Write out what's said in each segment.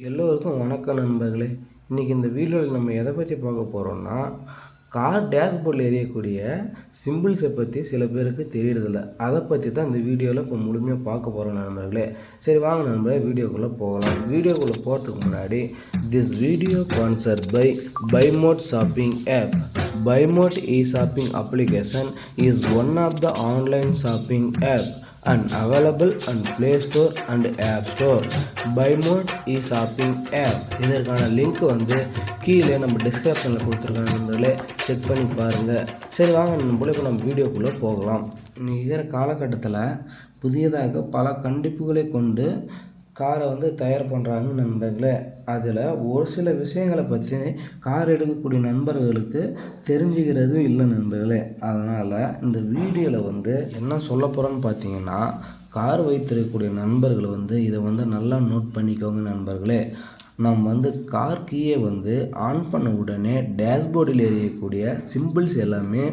எல்லோருக்கும் வணக்கம் நண்பர்களே. இன்றைக்கி இந்த வீடியோவில் நம்ம எதை பற்றி பார்க்க போகிறோம்னா, கார் டேஷ்போர்டில் எரியக்கூடிய சிம்பிள்ஸை பற்றி சில பேருக்கு தெரியறதில்ல. அதை பற்றி தான் இந்த வீடியோவில் இப்போ முழுமையாக பார்க்க போகிறோம் நண்பர்களே. சரி வாங்க நண்பர்களே, வீடியோக்குள்ளே போகலாம். வீடியோக்குள்ளே போகிறதுக்கு முன்னாடி this video sponsored by Buymote shopping app. Buymote e-shopping application is one of the online shopping app and available on Play Store and App Store. Buymote e-shopping app இதற்கான லிங்க் கீழே நம்ம டிஸ்கிரிப்ஷனில் கொடுத்துருக்காங்க நண்பர்களே, செக் பண்ணி பாருங்கள். சரி வாங்க நண்பர்களே, இப்போ நம்ம வீடியோக்குள்ளே போகலாம். இன்றைக்கி இருக்கிற காலகட்டத்தில் புதியதாக பல கண்டிப்புகளை கொண்டு காரை தயார் பண்ணுறாங்க நண்பர்களே. அதில் ஒரு சில விஷயங்களை பற்றி கார் எடுக்கக்கூடிய நண்பர்களுக்கு தெரிஞ்சுக்கிறது இல்லை நண்பர்களே. அதனால் இந்த வீடியோவில் என்ன சொல்ல போகிறோன்னு பார்த்தீங்கன்னா, கார் வைத்திருக்கக்கூடிய நண்பர்கள் இதை நல்லா நோட் பண்ணிக்கோங்க நண்பர்களே. நம்ம கார் கீயை ஆன் பண்ண உடனே டேஷ்போர்டில் எரியக்கூடிய சிம்பிள்ஸ் எல்லாமே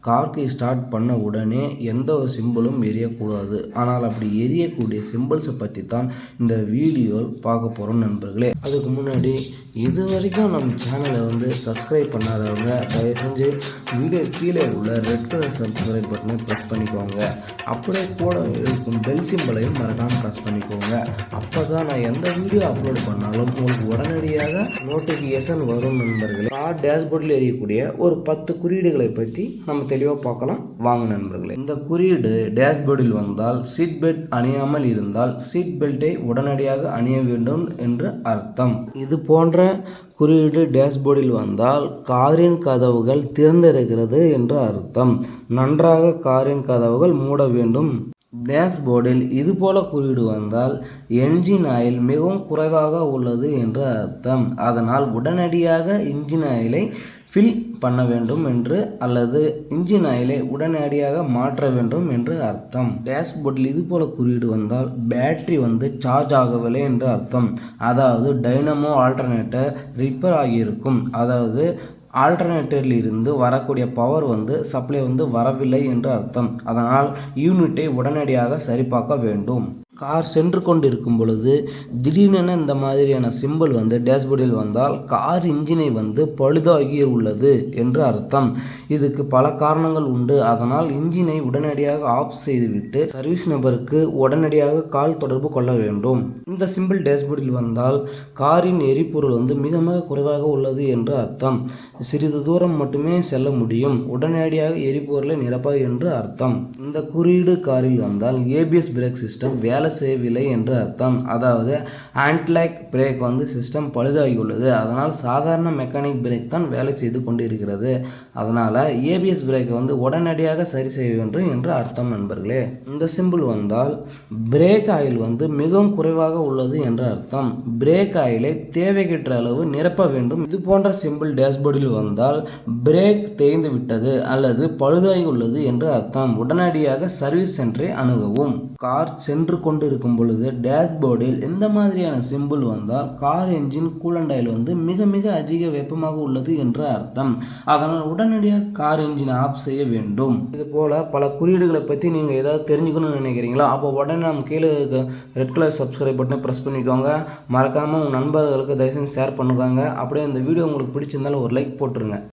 கார் கீ ஸ்டார்ட் பண்ண உடனே எந்த ஒரு சிம்பிளும் எரியக்கூடாது. ஆனால் அப்படி எரியக்கூடிய சிம்பிள்ஸை பற்றி தான் இந்த வீடியோ பார்க்க போகிறோம் நண்பர்களே. அதுக்கு முன்னாடி இது வரைக்கும் நம்ம சேனலை சப்ஸ்கிரைப் பண்ணாதவங்க தயவு செஞ்சு வீடியோ கீழே உள்ள ரெட் கலர் சப்ஸ்கிரைப் பட்டனை ப்ரெஸ் பண்ணிக்கோங்க. அப்படியே கூட இருக்கும் பெல் சிம்பிளையும் மறக்காமல் ப்ரெஸ் பண்ணிக்கோங்க. அப்போ தான் நான் எந்த வீடியோ அப்லோட் பண்ணாலும் உங்களுக்கு உடனடியாக நோட்டிஃபிகேஷன் வரும் நண்பர்களே. கார் டேஷ்போர்டில் எரியக்கூடிய ஒரு 10 குறியீடுகளை பற்றி நம்ம தெளிவாக பார்க்கலாம் வாங்க நண்பர்களே. இந்த குறியீடு டேஷ்போர்டில் வந்தால் சீட் பெல்ட் அணியாமல் இருந்தால் சீட் பெல்ட்டை உடனடியாக அணிய வேண்டும் என்று அர்த்தம். இது போன்ற குறியீடு டேஷ்போர்டில் வந்தால் காரின் கதவுகள் திறந்திருக்கிறது என்று அர்த்தம். நன்றாக காரின் கதவுகள் மூட வேண்டும். டேஷ்போர்டில் இதுபோல குறியீடு வந்தால் என்ஜின் ஆயில் மிகவும் குறைவாக உள்ளது என்று அர்த்தம். அதனால் உடனடியாக இன்ஜின் ஆயிலை ஃபில் பண்ண வேண்டும் என்று அல்லது இன்ஜின் ஆயிலை உடனடியாக மாற்ற வேண்டும் என்று அர்த்தம். டேஷ்போர்டில் இதுபோல குறியீடு வந்தால் பேட்டரி சார்ஜ் ஆகவில்லை என்று அர்த்தம். அதாவது டைனமோ ஆல்டர்னேட்டர் ரிப்பேர் ஆகியிருக்கும். அதாவது ஆல்டர்னேட்டரில் இருந்து வரக்கூடிய பவர் சப்ளை வரவில்லை என்று அர்த்தம். அதனால் யூனிட்டை உடனடியாக சரிபார்க்க வேண்டும். கார் சென்று கொண்டு இருக்கும் பொழுது திடீரென இந்த மாதிரியான சிம்பிள் டேஷ்போர்டில் வந்தால் கார் இன்ஜினை பழுதாகி உள்ளது என்று அர்த்தம். இதுக்கு பல காரணங்கள் உண்டு. அதனால் இன்ஜினை உடனடியாக ஆஃப் செய்துவிட்டு சர்வீஸ் நபருக்கு உடனடியாக கால் தொடர்பு கொள்ள வேண்டும். இந்த சிம்பிள் டேஷ்போர்டில் வந்தால் காரின் எரிபொருள் மிக மிக குறைவாக உள்ளது என்று அர்த்தம். சிறிது தூரம் மட்டுமே செல்ல முடியும், உடனடியாக எரிபொருளை நிரப்ப என்று அர்த்தம். இந்த குறியீடு காரில் வந்தால் ஏபிஎஸ் பிரேக் சிஸ்டம் வேலை செய்யவில்லை என்று அர்த்தம். அதாவது ஆன்டிலாக் பிரேக் சிஸ்டம் பழுதாகியுள்ளது. அதனால் சாதாரண மெக்கானிக் பிரேக் தான் வேலை செய்து கொண்டிருக்கிறது. அதனால் ஏபிஎஸ் பிரேக்கை உடனடியாக சரி செய்ய வேண்டும் என்று அர்த்தம் நண்பர்களே. இந்த சிம்பிள் வந்தால் பிரேக் ஆயில் மிகவும் குறைவாக உள்ளது என்று அர்த்தம். பிரேக் ஆயிலை தேவைக்கேற்ற அளவு நிரப்ப வேண்டும். இது போன்ற சிம்பிள் டேஷ்போர்டில் வந்தால் பிரேக் தேய்ந்து விட்டது அல்லது பழுதாகி உள்ளது என்று அர்த்தம். உடனடியாக சர்வீஸ் சென்டரை அணுகவும். கார் சென்று கொண்டிருக்கும் பொழுது டேஷ்போர்டில் இந்த மாதிரியான சிம்பிள் வந்தால் கார் என்ஜின் கூலண்ட் ஆயில் மிக மிக அதிக வெப்பமாக உள்ளது என்று அர்த்தம். அதனால் உடனடியாக கார் என்ஜினை ஆஃப் செய்ய வேண்டும். இது போல பல குறியீடுகளை பற்றி நீங்கள் ஏதாவது தெரிஞ்சுக்கணும்னு நினைக்கிறீங்களா? அப்போ உடனே நம்ம கீழே ரெட் கலர் சப்ஸ்கிரைப் பட்டனை ப்ரெஸ் பண்ணிக்கோங்க. மறக்காமல் உங்கள் நண்பர்களுக்கு தயவுசெய்து ஷேர் பண்ணுவாங்க. அப்படியே இந்த வீடியோ உங்களுக்கு பிடிச்சிருந்தாலும் ஒரு லைக் போட்டுருங்க.